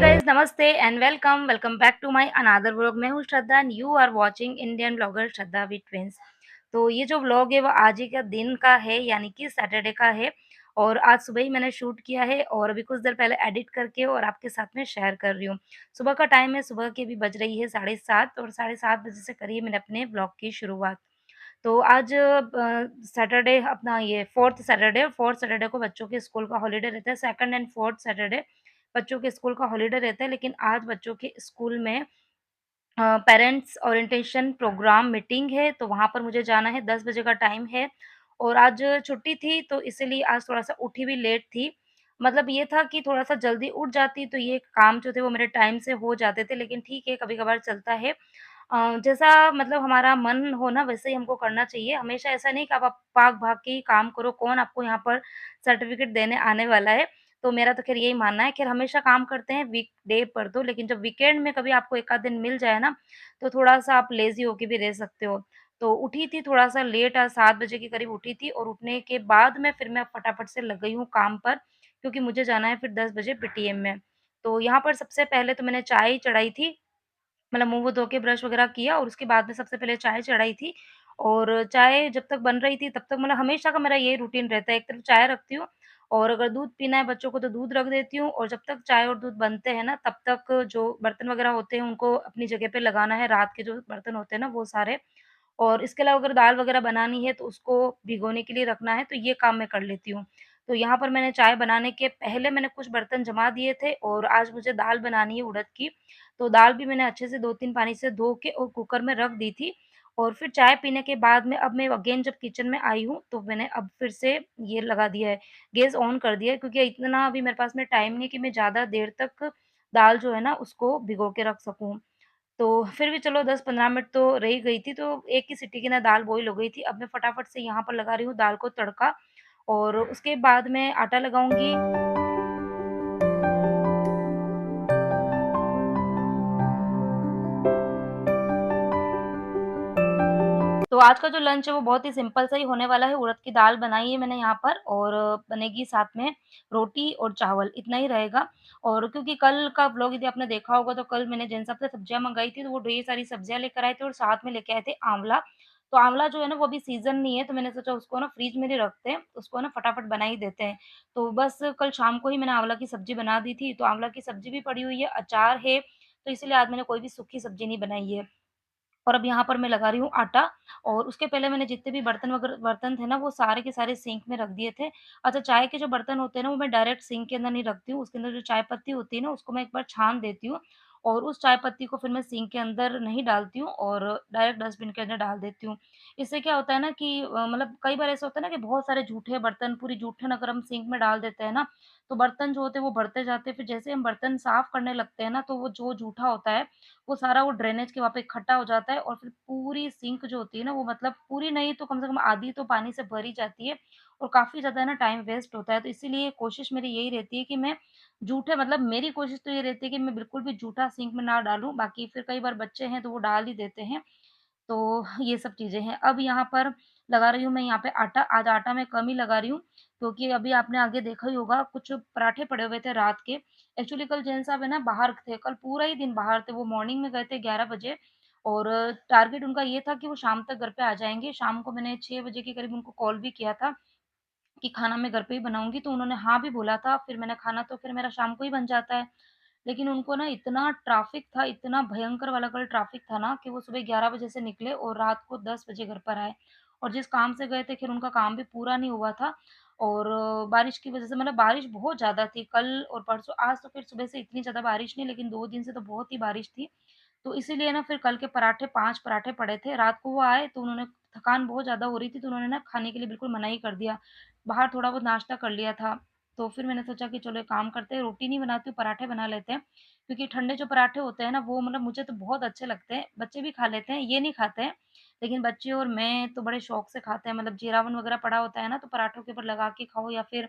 Guys, नमस्ते and welcome welcome back to my another vlog. मैं हूँ Shraddha and you are watching Indian blogger Shraddha with twins. तो ये जो व्लॉग है वो आज ही का दिन का है, यानी कि सैटरडे का है। और आज सुबह ही मैंने शूट किया है और अभी कुछ देर पहले एडिट करके और आपके साथ में शेयर कर रही हूँ। सुबह का टाइम है, सुबह की अभी बज रही है 7:30 और 7:30 बजे से करी है मैंने अपने ब्लॉग की शुरुआत। तो आज सैटरडे अपना ये 4th सैटरडे को बच्चों के स्कूल का हॉलिडे रहता है। 2nd एंड 4th सैटरडे बच्चों के स्कूल का हॉलिडे रहता है, लेकिन आज बच्चों के स्कूल में पेरेंट्स ओरिएंटेशन प्रोग्राम मीटिंग है, तो वहाँ पर मुझे जाना है। 10 बजे का टाइम है और आज छुट्टी थी, तो इसीलिए आज थोड़ा-सा उठी भी लेट थी। मतलब ये था कि थोड़ा-सा जल्दी उठ जाती तो ये काम जो थे वो मेरे टाइम से हो जाते थे, लेकिन ठीक है, कभी-कभार चलता है। जैसा मतलब हमारा मन हो ना वैसे ही हमको करना चाहिए। हमेशा ऐसा नहीं कि आप भाग-भाग के ही काम करो, कौन आपको यहाँ पर सर्टिफ़िकेट देने आने वाला है। तो मेरा तो ख़ैर यही मानना है। ख़ैर हमेशा काम करते हैं वीकडे पर तो, लेकिन जब वीकेंड में कभी आपको 1 आध दिन मिल जाए ना, तो थोड़ा-सा आप लेज़ी होके भी रह सकते हो। तो उठी थी थोड़ा-सा लेट, आज 7 बजे के करीब उठी थी और उठने के बाद में फिर मैं फटाफट से लग गई हूँ काम पर, क्योंकि मुझे जाना है फिर 10 बजे पीटीएम में। तो यहाँ पर सबसे पहले तो मैंने चाय चढ़ाई थी, मतलब मुँह-वुह धो के ब्रश वगैरह किया और उसके बाद में सबसे पहले चाय चढ़ाई थी। और चाय जब तक बन रही थी तब तक मतलब हमेशा का मेरा यही रूटीन रहता है, एक तरफ चाय रखती हूँ और अगर दूध पीना है बच्चों को तो दूध रख देती हूँ और जब तक चाय और दूध बनते हैं ना तब तक जो बर्तन वगैरह होते हैं उनको अपनी जगह पे लगाना है, रात के जो बर्तन होते हैं ना वो सारे। और इसके अलावा अगर दाल वगैरह बनानी है तो उसको भिगोने के लिए रखना है, तो ये काम मैं कर लेती हूँ। तो यहाँ पर मैंने चाय बनाने के पहले मैंने कुछ बर्तन जमा दिए थे और आज मुझे दाल बनानी है उड़द की, तो दाल भी मैंने अच्छे से 2-3 पानी से धो के और कुकर में रख दी थी। और फिर चाय पीने के बाद में अब मैं अगेन जब किचन में आई हूँ, तो मैंने अब फिर से ये लगा दिया है, गैस ऑन कर दिया है, क्योंकि इतना अभी मेरे पास में टाइम नहीं है कि मैं ज़्यादा देर तक दाल जो है ना उसको भिगो के रख सकूँ। तो फिर भी चलो 10-15 मिनट तो रह ही गई थी, तो एक ही सीटी के ना दाल बॉयल हो गई थी। अब मैं फटाफट से यहाँ पर लगा रही हूँ दाल को तड़का और उसके बाद मैं आटा लगाऊँगी। तो आज का जो लंच है वो बहुत ही सिंपल सा ही होने वाला है। उड़द की दाल बनाई है मैंने यहाँ पर और बनेगी साथ में रोटी और चावल, इतना ही रहेगा। और क्योंकि कल का व्लॉग यदि आपने देखा होगा तो कल मैंने जिन हिसाब से सब्जियाँ मँगाई थी तो वो ढेर सारी सब्जियाँ लेकर आए थे और साथ में लेके आए थे आँवला। तो आँवला जो है ना वो अभी सीज़न नहीं है, तो मैंने सोचा उसको ना फ्रिज में नहीं रखते हैं, उसको ना फटाफट बना ही देते हैं। तो बस कल शाम को ही मैंने आँवला की सब्ज़ी बना दी थी, तो आँवला की सब्ज़ी भी पड़ी हुई है, अचार है, तो इसीलिए आज मैंने कोई भी सूखी सब्ज़ी नहीं बनाई है। और अब यहाँ पर मैं लगा रही हूँ आटा और उसके पहले मैंने जितने भी बर्तन थे ना वो सारे के सारे सिंक में रख दिए थे। अच्छा, चाय के जो बर्तन होते हैं ना वो मैं डायरेक्ट सिंक के अंदर नहीं रखती हूँ, उसके अंदर जो चाय पत्ती होती है ना उसको मैं एक बार छान देती हूँ और उस चाय पत्ती को फिर मैं सिंक के अंदर नहीं डालती हूँ और डायरेक्ट डस्टबिन के अंदर डाल देती हूँ। इससे क्या होता है ना कि मतलब कई बार ऐसा होता है ना कि बहुत सारे जूठे बर्तन, पूरी जूठन अगर हम सिंक में डाल देते हैं ना, तो बर्तन जो होते हैं वो बढ़ते जाते हैं। फिर जैसे हम बर्तन साफ करने लगते हैं ना तो वो जो जूठा होता है वो सारा वो ड्रेनेज के वहाँ पे इकट्ठा हो जाता है और फिर पूरी सिंक जो होती है ना वो मतलब पूरी नहीं तो कम से कम आधी तो पानी से भरी जाती है और काफ़ी ज़्यादा ना टाइम वेस्ट होता है। तो इसीलिए कोशिश मेरी यही रहती है कि मैं जूठे मतलब मेरी कोशिश तो ये रहती है कि मैं बिल्कुल भी जूठा सिंक में ना डालूँ, बाकी फिर कई बार बच्चे हैं तो वो डाल ही देते हैं। तो ये सब चीज़ें हैं। अब यहाँ पर लगा रही हूँ मैं यहाँ पे आटा, आज आटा मैं कम ही लगा रही हूँ, क्योंकि अभी आपने आगे देखा ही होगा कुछ पराठे पड़े हुए थे रात के। एक्चुअली कल जैन साहब है ना बाहर थे, कल पूरा ही दिन बाहर थे, वो मॉर्निंग में गए थे 11 बजे और टारगेट उनका ये था कि वो शाम तक घर पे आ जाएँगे। शाम को मैंने 6 बजे के करीब उनको कॉल भी किया था कि खाना मैं घर पे ही बनाऊँगी, तो उन्होंने हाँ भी बोला था। फिर मैंने खाना तो फिर मेरा शाम को ही बन जाता है। लेकिन उनको ना इतना ट्रैफ़िक था, इतना भयंकर वाला कल ट्रैफ़िक था ना कि वो सुबह 11 बजे से निकले और रात को 10 बजे घर पर आए। और जिस काम से गए थे ख़ैर उनका काम भी पूरा नहीं हुआ था और बारिश की वज़ह से मतलब बारिश बहुत ज़्यादा थी कल और परसों। आज तो ख़ैर सुबह से इतनी ज़्यादा बारिश नहीं, लेकिन 2 दिन से तो बहुत ही बारिश थी। तो इसीलिए ना फिर कल के पराठे 5 पराठे पड़े थे। रात को वो आए तो उन्होंने थकान बहुत ज़्यादा हो रही थी तो उन्होंने ना खाने के लिए बिल्कुल मना ही कर दिया। बाहर थोड़ा बहुत नाश्ता कर लिया था। तो फिर मैंने सोचा कि चलो एक काम करते हैं, रोटी नहीं बनाती हूँ, पराठे बना लेते हैं। क्योंकि ठंडे जो पराठे होते हैं ना वो मतलब मुझे तो बहुत अच्छे लगते हैं। बच्चे भी खा लेते हैं, ये नहीं खाते हैं। लेकिन बच्चे और मैं तो बड़े शौक से खाते हैं। मतलब जीरावन वग़ैरह पड़ा होता है ना तो पराठों के ऊपर लगा के खाओ या फिर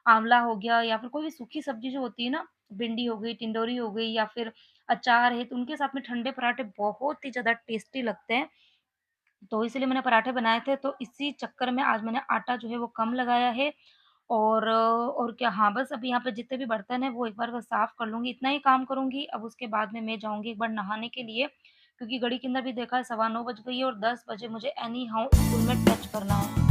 आँवला हो गया या फिर कोई भी सूखी सब्ज़ी जो होती है ना, भिंडी हो गई, टिंडोरी हो गई या फिर अचार है, तो उनके साथ में ठंडे पराठे बहुत ही ज़्यादा टेस्टी लगते हैं। तो इसीलिए मैंने पराठे बनाए थे, तो इसी चक्कर में आज मैंने आटा जो है वो कम लगाया है और क्या, हाँ, बस अब यहाँ पे जितने भी बर्तन हैं वो एक बार बस साफ़ कर लूँगी, इतना ही काम करूँगी। अब उसके बाद में मैं जाऊँगी एक बार नहाने के लिए, क्योंकि घड़ी के अंदर भी देखा है 9:15 बज गई है और 10 बजे मुझे एनी हाउ स्कूल में टच करना है।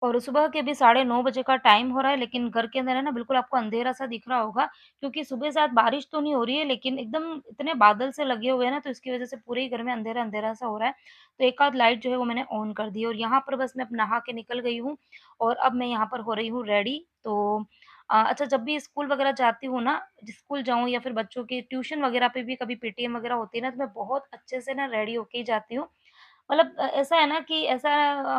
और सुबह के अभी 9:30 बजे का टाइम हो रहा है, लेकिन घर के अंदर है ना बिल्कुल आपको अंधेरा-सा दिख रहा होगा, क्योंकि सुबह से आज बारिश तो नहीं हो रही है, लेकिन एकदम इतने बादल से लगे हुए हैं ना, तो इसकी वज़ह से पूरे ही घर में अंधेरा-अंधेरा सा हो रहा है। तो एक आध लाइट जो है वो मैंने ऑन कर दी है और यहाँ पर बस मैं अब नहा के निकल गई हूँ और अब मैं यहाँ पर हो रही हूँ रेडी। तो अच्छा, जब भी स्कूल वग़ैरह जाती हूँ ना, स्कूल जाऊँ या फिर बच्चों की ट्यूशन वग़ैरह पे भी कभी पीटीएम वग़ैरह होती है ना, तो मैं बहुत अच्छे से ना रेडी होके ही जाती हूँ। मतलब ऐसा है ना कि ऐसा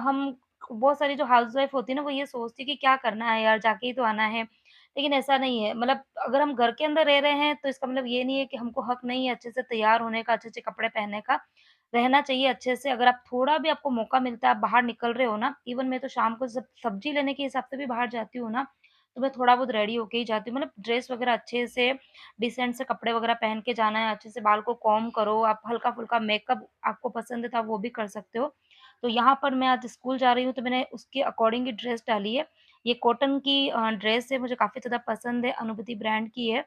हम बहुत सारी जो हाउसवाइफ़ होती है ना, वो ये सोचती है कि क्या करना है यार, जाके ही तो आना है। लेकिन ऐसा नहीं है, मतलब अगर हम घर के अंदर रह रहे हैं, तो इसका मतलब ये नहीं है कि हमको हक नहीं है अच्छे से तैयार होने का, अच्छे-अच्छे कपड़े पहनने का। रहना चाहिए अच्छे से, अगर आप थोड़ा भी आपको मौका मिलता है, आप बाहर निकल रहे हो ना, इवन मैं तो शाम को सब्ज़ी लेने के हिसाब से भी बाहर जाती हूँ ना, तो मैं थोड़ा बहुत रेडी होके ही जाती हूँ। मतलब ड्रेस वग़ैरह अच्छे से, डिसेंट से कपड़े वग़ैरह पहन के जाना है, अच्छे से बाल को कॉम्ब करो, आप हल्का-फुल्का मेकअप आपको पसंद है तो आप वो भी कर सकते हो। तो यहाँ पर मैं आज स्कूल जा रही हूँ, तो मैंने उसके अकॉर्डिंग ही ड्रेस डाली है। ये कॉटन की ड्रेस है, मुझे काफ़ी ज़्यादा पसंद है, अनुभूति ब्रांड की है।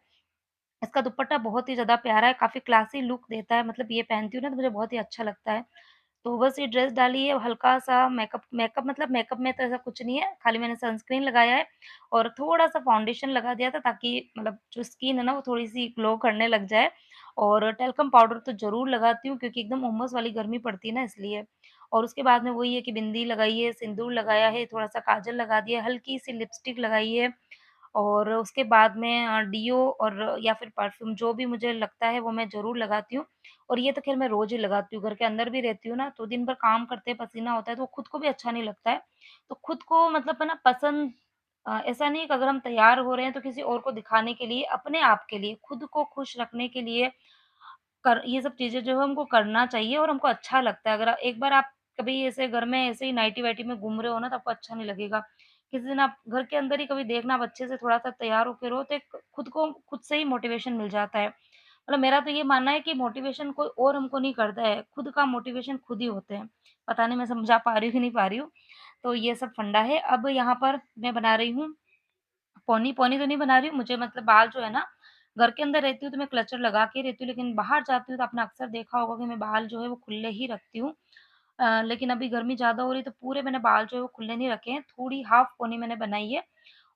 इसका दुपट्टा बहुत ही ज़्यादा प्यारा है, काफ़ी क्लासी लुक देता है, मतलब ये पहनती हूँ ना तो मुझे बहुत ही अच्छा लगता है। तो बस ये ड्रेस डाली है, हल्का-सा मेकअप मेकअप मतलब मेकअप में तो ऐसा कुछ नहीं है, खाली मैंने सनस्क्रीन लगाया है और थोड़ा-सा फाउंडेशन लगा दिया था, ताकि मतलब जो स्किन है ना वो थोड़ी-सी ग्लो करने लग जाए। और टैल्कम पाउडर तो ज़रूर लगाती हूँ, क्योंकि एकदम उमस वाली गर्मी पड़ती है ना, इसलिए। और उसके बाद में वही है कि बिंदी लगाई है, सिंदूर लगाया है, थोड़ा-सा काजल लगा दिया है, हल्की-सी लिपस्टिक लगाई है और उसके बाद में डियो और या फिर परफ्यूम, जो भी मुझे लगता है वो मैं ज़रूर लगाती हूँ। और ये तो ख़ैर मैं रोज़ ही लगाती हूँ, घर के अंदर भी रहती हूँ ना, तो दिन भर काम करते पसीना होता है, तो खुद को भी अच्छा नहीं लगता है। तो खुद को मतलब है ना पसंद, ऐसा नहीं है कि अगर हम तैयार हो रहे हैं तो किसी और को दिखाने के लिए, अपने आप के लिए, खुद को खुश रखने के लिए ये सब चीज़ें जो है हमको करना चाहिए और हमको अच्छा लगता है। अगर एक बार आप कभी ऐसे घर में ऐसे ही नाइटी-वाइटी में घूम रहे हो ना, तो आपको अच्छा नहीं लगेगा। किसी दिन आप घर के अंदर ही कभी देखना, आप अच्छे से थोड़ा-सा तैयार होके रहो, तो एक खुद को खुद से ही मोटिवेशन मिल जाता है। मतलब मेरा तो ये मानना है कि मोटिवेशन कोई और हमको नहीं करता है, खुद का मोटिवेशन खुद ही होते हैं। पता नहीं मैं समझा पा रही हूँ कि नहीं पा रही हूँ। तो ये सब फंडा है। अब यहाँ पर मैं बना रही हूँ पोनी, पोनी तो नहीं बना रही हूँ, मुझे मतलब बाल जो है ना, घर के अंदर रहती हूँ तो मैं क्लचर लगा के रहती हूँ, लेकिन बाहर जाती हूँ तो आपने अक्सर देखा होगा कि मैं बाल जो है वो खुले ही रखती हूँ। लेकिन अभी गर्मी ज़्यादा हो रही है तो पूरे मैंने बाल जो है वो खुले नहीं रखे हैं, थोड़ी हाफ पोनी मैंने बनाई है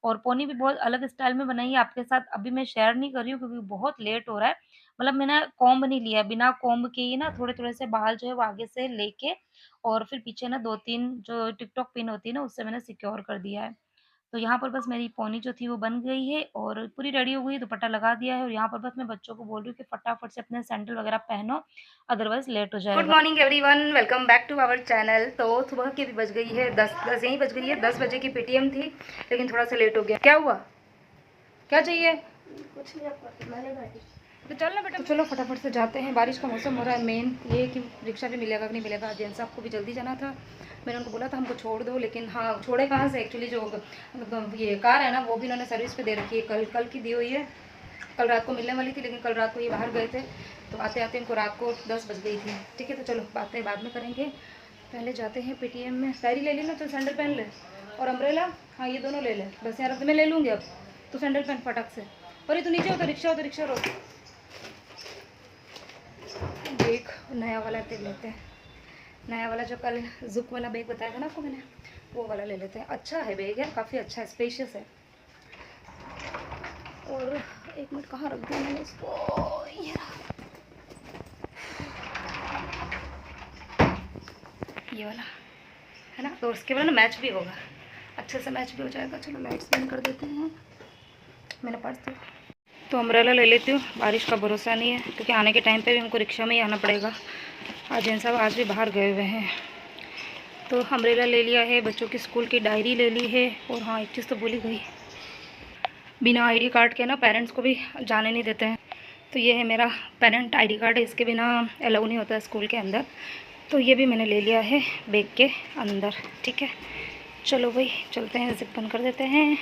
और पोनी भी बहुत अलग स्टाइल में बनाई है, आपके साथ अभी मैं शेयर नहीं कर रही हूँ क्योंकि बहुत लेट हो रहा है। मतलब मैंने कोम्ब नहीं लिया, बिना कोम्ब के ही ना थोड़े-थोड़े से बाल जो है वो आगे से लेके और फिर पीछे ना 2-3 जो टिक-टॉक पिन होती है ना, उससे मैंने सिक्योर कर दिया है। तो यहाँ पर बस मेरी पोनी जो थी वो बन गई है और पूरी रेडी हो गई, दुपट्टा लगा दिया है और यहाँ पर बस मैं बच्चों को बोल रही हूँ कि फटाफट से अपने सैंडल वगैरह पहनो, अदरवाइज़ लेट हो जाएगा। Good morning everyone, welcome back to our channel. तो सुबह की भी बज गई है 10 यहीं बज गई है, 10 बजे की पीटीएम थी, लेकिन थोड़ा सा लेट हो गया। क्या हुआ? क्या चाहिए? कुछ नहीं, आपको मैंने बैठी। तो चल ना बेटा, तो चलो फटाफट से जाते हैं। बारिश का मौसम हो रहा है, मेन ये है कि रिक्शा भी मिलेगा कि नहीं मिलेगा। जेंट्स साहब को भी जल्दी जाना था, मैंने उनको बोला था हमको छोड़ दो, लेकिन हाँ, छोड़े कहाँ से, एक्चुअली जो ये कार है ना वो भी इन्होंने सर्विस पे दे रखी है, कल की दी हुई है। कल रात को मिलने वाली थी, लेकिन कल रात को ये बाहर गए थे, तो आते आते इनको रात को 10 बज गई थी। ठीक है, तो चलो बातें बाद में करेंगे, पहले जाते हैं पेटीएम में। डायरी ले ली ना, तो सैंडल पहन ले और अम्ब्रेला, हाँ ये दोनों ले ले बस। यार मैं ले लूँगी, अब तो सैंडल पहन फटाक से। और ये तो नीचे हो तो रिक्शा रोक। बैग नया वाला लेते हैं, नया वाला जो कल ज़ुक वाला बैग बताया था ना आपको मैंने, वो वाला ले लेते हैं। अच्छा है बैग यार, काफ़ी अच्छा है, स्पेशियस है। और एक मिनट कहाँ रख दिया मैंने इसको, ये वाला है ना, तो उसके बाद ना मैच भी होगा, अच्छे से मैच भी हो जाएगा। चलो लाइट्स बंद कर देते हैं, मैंने पर्स तो अम्ब्रेला ले लेती हूँ, बारिश का भरोसा नहीं है, क्योंकि आने के टाइम पे भी हमको रिक्शा में ही आना पड़ेगा। आज इन सब आज भी बाहर गए हुए हैं, तो अम्ब्रेला ले लिया है, बच्चों की स्कूल की डायरी ले ली है। और हाँ, एक चीज़ तो भूल ही गई, बिना आईडी कार्ड के ना पेरेंट्स को भी जाने नहीं देते हैं। तो ये है मेरा पेरेंट आईडी कार्ड है, इसके बिना अलाउ नहीं होता है स्कूल के अंदर। तो ये भी मैंने ले लिया है बैग के अंदर। ठीक है, चलो भाई चलते हैं, ज़िप बंद कर देते हैं।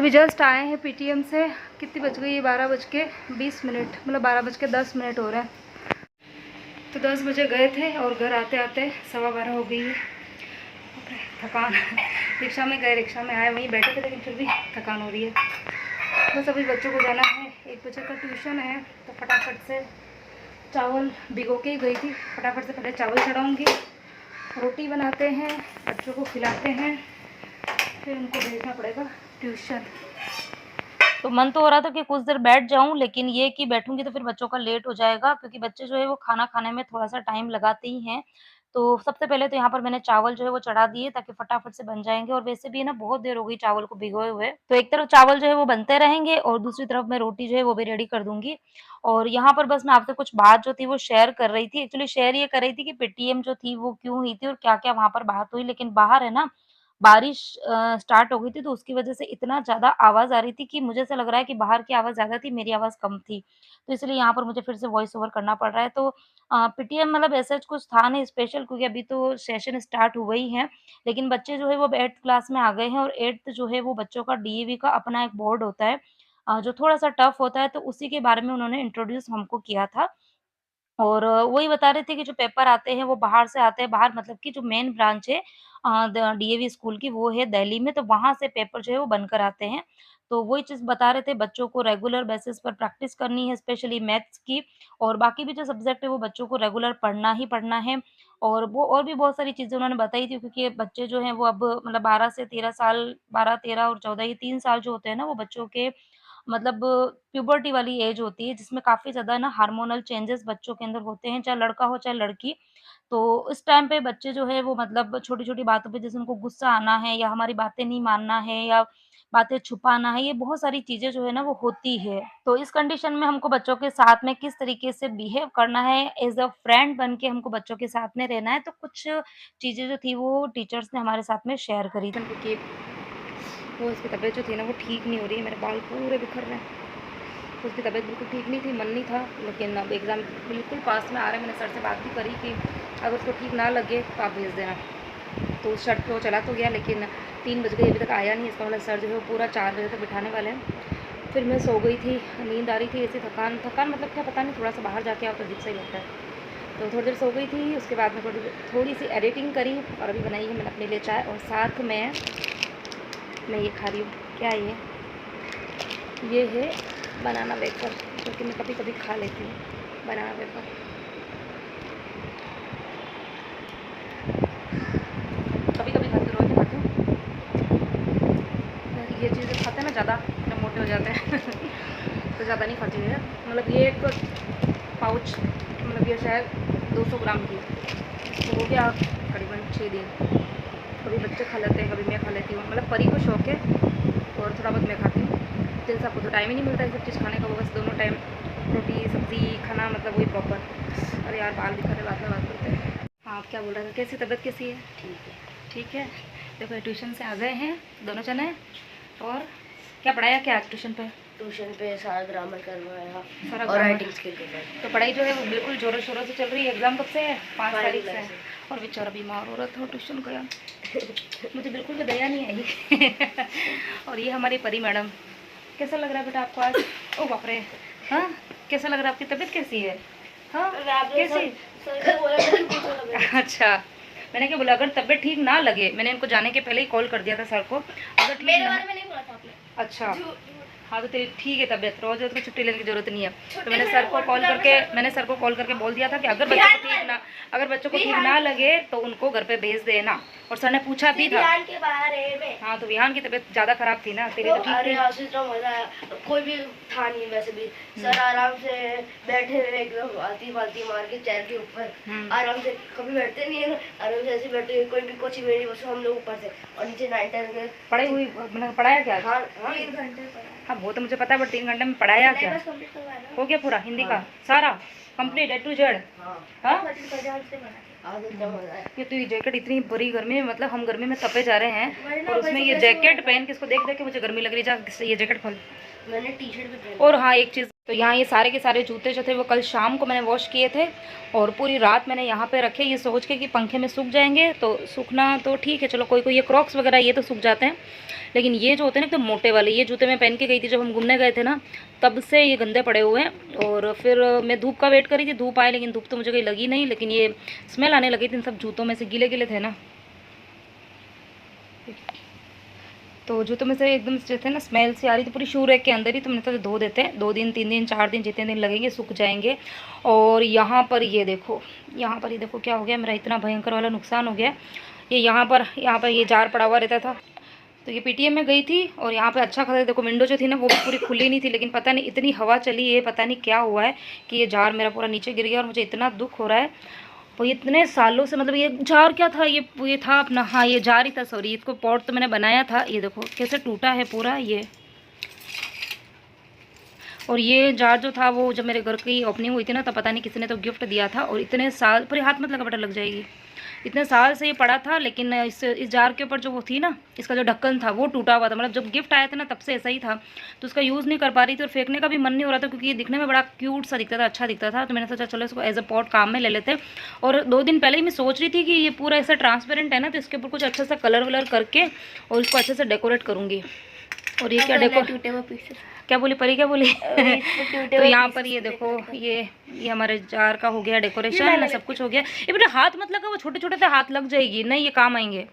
अभी जस्ट आए हैं पीटीएम से। कितनी बज गई है? 12:20, मतलब 12:10 हो रहे हैं। तो 10 बजे गए थे और घर आते आते 12:15 हो गई है। थकान रिक्शा में गए, रिक्शा में आए, वहीं बैठे थे, लेकिन फिर भी थकान हो रही है। बस अभी बच्चों को जाना है, 1 बजे का ट्यूशन है, तो फटाफट से चावल भिगो के ही गई थी। फटाफट से पहले चावल चढ़ाऊँगी, रोटी बनाते हैं, बच्चों को खिलाते हैं, फिर उनको भेजना पड़ेगा ट्यूशन। तो मन तो हो रहा था कि कुछ देर बैठ जाऊं, लेकिन ये कि बैठूंगी तो फिर बच्चों का लेट हो जाएगा, क्योंकि बच्चे जो है वो खाना खाने में थोड़ा-सा टाइम लगाते ही हैं। तो सबसे पहले तो यहाँ पर मैंने चावल जो है वो चढ़ा दिए, ताकि फटाफट से बन जाएँगे, और वैसे भी ना बहुत देर हो गई चावल को भिगोए हुए। तो एक तरफ चावल जो है वो बनते रहेंगे और दूसरी तरफ मैं रोटी जो है वो भी रेडी कर दूँगी। और यहाँ पर बस मैं आपसे कुछ बात जो थी वो शेयर कर रही थी। एक्चुअली शेयर ये कर रही थी कि पेटीएम जो थी वो क्यों हुई थी और क्या-क्या वहाँ पर बात हुई। लेकिन बाहर है ना, बारिश स्टार्ट हो गई थी, तो उसकी वज़ह से इतना ज़्यादा आवाज़ आ रही थी कि मुझे ऐसा लग रहा है कि बाहर की आवाज़ ज़्यादा थी, मेरी आवाज़ कम थी। तो इसलिए यहाँ पर मुझे फिर से वॉइस ओवर करना पड़ रहा है। तो पीटीएम मतलब ऐसा कुछ था नहीं स्पेशल, क्योंकि अभी तो सेशन स्टार्ट हुए ही हैं। लेकिन बच्चे जो है वो अब 8th क्लास में आ गए हैं, और 8th जो है वो बच्चों का डीएवी का अपना एक बोर्ड होता है, जो थोड़ा-सा टफ होता है, तो उसी के बारे में उन्होंने इंट्रोड्यूस हमको किया था। और वही बता रहे थे कि जो पेपर आते हैं वो बाहर से आते हैं, बाहर मतलब कि जो मेन ब्रांच है द डीएवी स्कूल की, वो है दिल्ली में, तो वहाँ से पेपर जो है वो बनकर आते हैं। तो वही चीज़ बता रहे थे, बच्चों को रेगुलर बेसिस पर प्रैक्टिस करनी है, स्पेशली मैथ्स की, और बाकी भी जो सब्जेक्ट है वो बच्चों को रेगुलर पढ़ना ही पढ़ना है। और वो और भी बहुत सारी चीज़ें उन्होंने बताई थी, क्योंकि बच्चे जो हैं वो अब मतलब 12 से 13 साल, 12, 13 और 14, ये 3 साल जो होते हैं ना, वो बच्चों के मतलब प्यूबर्टी वाली एज होती है, जिसमें काफ़ी ज़्यादा ना हार्मोनल चेंजेस बच्चों के अंदर होते हैं, चाहे लड़का हो चाहे लड़की। तो इस टाइम पे बच्चे जो है वो मतलब छोटी-छोटी बातों पे जैसे उनको गुस्सा आना है, या हमारी बातें नहीं मानना है, या बातें छुपाना है, ये बहुत सारी चीज़ें जो है ना वो होती है। तो इस कंडीशन में हमको बच्चों के साथ में किस तरीके से बिहेव करना है, एज़ अ फ्रेंड बन के हमको बच्चों के साथ में रहना है। तो कुछ चीज़ें जो थी वो टीचर्स ने हमारे साथ में शेयर करी थी, क्योंकि वो उसकी तबीयत जो थी ना वो ठीक नहीं हो रही है, मेरे बाल पूरे बिखर रहे हैं। तो उसकी तबीयत बिल्कुल ठीक नहीं थी, मन नहीं था, लेकिन अब एग्ज़ाम बिल्कुल पास में आ रहे हैं। मैंने सर से बात भी करी कि अगर उसको ठीक ना लगे तो आप भेज देना। तो उस शर्त पे वो चला तो गया, लेकिन 3 बज गए, अभी तक आया नहीं। इसका मतलब सर जो है वो पूरा 4 बजे तक बिठाने वाले हैं। फिर मैं सो गई थी, नींद आ रही थी, ऐसी थकान मतलब क्या पता नहीं, थोड़ा-सा बाहर जाके आओ तो अजीब सा ही लगता है। तो थोड़ी देर सो गई थी, उसके बाद में थोड़ी-सी एडिटिंग करी, और अभी बनाई है मैंने अपने लिए चाय, और साथ में मैं ये खा रही हूँ। क्या ये है बनाना वेफर, जो कि मैं कभी-कभी खा लेती हूँ, बनाना वेफर। कभी-कभी खाती हूँ, रोज़ नहीं खाती हूँ। ये चीज़ें खाते हैं ना ज़्यादा, जब मोटे हो जाते हैं तो ज़्यादा नहीं खाती है। मतलब ये एक पाउच, मतलब ये शायद 200 ग्राम की, तो हो गया करीबन 6 दिन। कभी बच्चे खा लेते हैं, कभी मैं खा लेती हूँ। मतलब परी को शौक है, और थोड़ा बहुत मैं खाती हूँ। जैसे आपको तो टाइम ही नहीं मिलता है सब चीज़ खाने का, वो बस दोनों टाइम रोटी सब्ज़ी खाना, मतलब वही प्रॉपर। अरे यार बाल दिखा रहे, बाद में बात करते हैं। हाँ, आप क्या बोल रहे थे? कैसी तबीयत कैसी है? ठीक है। देखो ट्यूशन से आ गए हैं दोनों जने, और क्या पढ़ाया क्या आज ट्यूशन पे? ट्यूशन पे सारा ग्रामर करवाया, सारा और राइटिंग स्किल के बाद। तो पढ़ाई जो है वो बिल्कुल ज़ोरों शोरों से चल रही है। एग्ज़ाम कब से है? 5 तारीख से। और बेचारा बीमार हो रहा था ट्यूशन गया, मुझे बिल्कुल भी दया नहीं आई और ये हमारी परी मैडम। कैसा लग रहा है बेटा आपको आज? ओ बाप रे, हाँ कैसा लग रहा है? आपकी तबीयत कैसी है? हाँ कैसी? अच्छा, मैंने क्या बोला, अगर तबीयत ठीक ना लगे, मैंने इनको जाने के पहले ही कॉल कर दिया था सर को, अगर मेरे बारे में नहीं बोला था आपने। अच्छा हाँ, तो तेरी ठीक है तबीयत, रोज तो छुट्टी लेने की जरूरत नहीं है। तो मैंने सर को कॉल करके बोल दिया था कि अगर बच्चों को ठीक ना लगे तो उनको घर पे भेज देना। और सर ने पूछा भी था विहान के बारे में। हाँ, तो विहान की तबीयत ज़्यादा खराब थी ना, तेरी तो ठीक अरे थी। हाँ, मजा आया, कोई भी था नहीं वैसे भी। सर आराम से बैठे हुए एकदम आती बाती मार के चेयर के ऊपर, आराम से, कभी बैठते नहीं है, आराम से ऐसे बैठे, कोई भी कोचिंग में नहीं, बस हम लोग ऊपर से, और नीचे 9-10 में पढ़ाई हुई, मतलब पढ़ाया क्या? हाँ 3 घंटे पढ़ा। हाँ वो तो मुझे पता है, बट 3 घंटे में पढ़ाया क्या? हो गया पूरा हिंदी का सारा कंप्लीट A to Z? हाँ ये तो ये जैकेट इतनी बड़ी गर्मी में, मतलब हम गर्मी में तपे जा रहे हैं, और उसमें ये जैकेट पहन के, इसको देख देख के मुझे गर्मी लग रही है। जा ये जैकेट खोल। मैंने टी-शर्ट भी पहनी। और हाँ एक चीज़ तो यहाँ ये सारे के सारे जूते जो थे वो कल शाम को मैंने वॉश किए थे और पूरी रात मैंने यहाँ पे रखे, ये सोच के कि पंखे में सूख जाएंगे। तो सूखना तो ठीक है, चलो कोई कोई ये क्रॉक्स वगैरह ये तो सूख जाते हैं, लेकिन ये जो होते हैं ना एकदम मोटे वाले, ये जूते मैं पहन के गई थी जब हम घूमने गए थे ना, तब से ये गंदे पड़े हुए हैं। और फिर मैं धूप का वेट करी थी, धूप आए लेकिन धूप तो मुझे कहीं लगी नहीं, लेकिन ये स्मेल आने लगी थी इन सब जूतों में से, गीले गीले थे ना। तो जूतों में से एकदम जो थे ना स्मेल सी आ रही थी पूरी शू रैक के अंदर ही। तो मैंने सोचा धो देते हैं, 2 दिन 3 दिन 4 दिन जितने दिन लगेंगे सूख जाएंगे। और यहाँ पर ये देखो, यहाँ पर ये देखो क्या हो गया, मेरा इतना भयंकर वाला नुकसान हो गया। ये यहाँ पर ये जार पड़ा हुआ रहता था। तो ये पीटीएम में गई थी और यहाँ पे अच्छा खासा देखो विंडो जो थी ना वो भी पूरी खुली नहीं थी, लेकिन पता नहीं इतनी हवा चली है, पता नहीं क्या हुआ है कि ये जार मेरा पूरा नीचे गिर गया और मुझे इतना दुख हो रहा है। वो इतने सालों से, मतलब ये जार क्या था, ये था अपना, हाँ ये जार ही था, सॉरी, इसको पॉट तो मैंने बनाया था। ये देखो कैसे टूटा है पूरा ये। और ये जार जो था वो जब मेरे घर की ओपनिंग हुई थी ना, तब पता नहीं किसी ने तो गिफ्ट दिया था। और इतने साल, पूरे हाथ मत लगा बेटा, लग जाएगी। इतने साल से ये पड़ा था, लेकिन इस जार के ऊपर जो वो थी ना, इसका जो ढक्कन था वो टूटा हुआ था। मतलब जब गिफ्ट आया था ना तब से ऐसा ही था, तो उसका यूज़ नहीं कर पा रही थी और फेंकने का भी मन नहीं हो रहा था, क्योंकि ये दिखने में बड़ा क्यूट सा दिखता था, अच्छा दिखता था। तो मैंने सोचा चलो इसको एज अ पॉट काम में ले लेते। और 2 दिन पहले ही मैं सोच रही थी कि ये पूरा ऐसा ट्रांसपेरेंट है ना, तो इसके ऊपर कुछ अच्छा सा कलर वलर करके और इसको अच्छे से डेकोरेट करूँगी। और ये क्या टूटे हुए पीसेस, क्या बोली परी, क्या बोली टूटे तो हुए यहाँ पर ये देखो, ये हमारे जार का हो गया डेकोरेशन, सब कुछ हो गया। ये बेटा हाथ मत लगा, वो छोटे छोटे से हाथ लग जाएगी, नहीं ये काम आएंगे,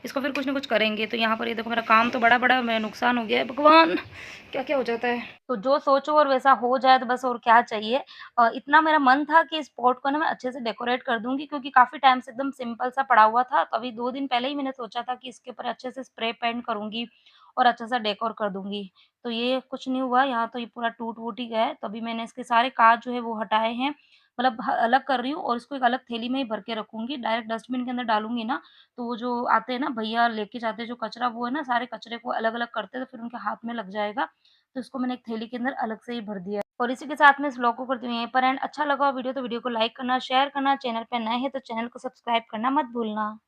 इसको फिर कुछ ना कुछ करेंगे। तो यहाँ पर ये देखो मेरा काम तो बड़ा बड़ा मेरा नुकसान हो गया है, भगवान क्या क्या हो जाता है। तो जो सोचो और वैसा हो जाए तो बस, और क्या चाहिए। इतना मेरा मन था कि इस पॉट को ना मैं अच्छे से डेकोरेट कर दूंगी, क्योंकि काफ़ी टाइम से एकदम सिंपल सा पड़ा हुआ था। तो अभी 2 दिन पहले ही मैंने सोचा था कि इसके ऊपर अच्छे से स्प्रे पेंट करूंगी और अच्छा सा डेकोर कर दूंगी। तो ये कुछ नहीं हुआ, यहाँ तो ये पूरा टूट-वूट ही गया है। तो अभी मैंने इसके सारे काँच जो है वो हटाए हैं, मतलब अलग कर रही हूँ और इसको एक अलग थैली में ही भर के रखूँगी। डायरेक्ट डस्टबिन के अंदर डालूँगी ना, तो वो जो आते हैं ना भैया लेके जाते हैं जो कचरा, वो है ना सारे कचरे को अलग-अलग करते हैं, तो फिर उनके हाथ में लग जाएगा। तो इसको मैंने एक थैली के अंदर अलग से ही भर दिया है। और इसी के साथ मैं इस व्लॉग को करती हूँ यहीं पर एंड। अच्छा लगा हो वीडियो तो वीडियो को लाइक करना, शेयर करना, चैनल पे नए हैं तो चैनल को सब्सक्राइब करना मत भूलना।